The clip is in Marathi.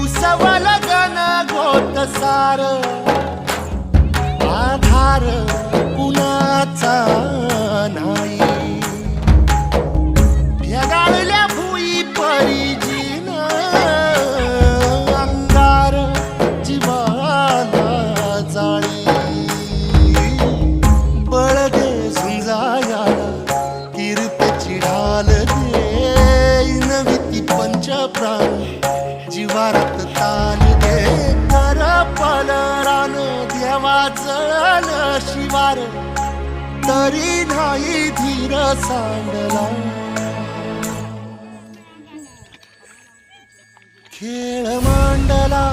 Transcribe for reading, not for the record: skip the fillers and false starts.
उसवल गण गोत सार आधार कुणाचा नाही भेगाळल्या भुई परिजीन अंगार जीवाला जाळी बळगे झुंजाया कीर्तीची ढाल दे नविती पंच प्राण जीवारत ताल दे कर पलरान देवा जळल शिवार तरी नाही धीर सांडला खेळ मांडला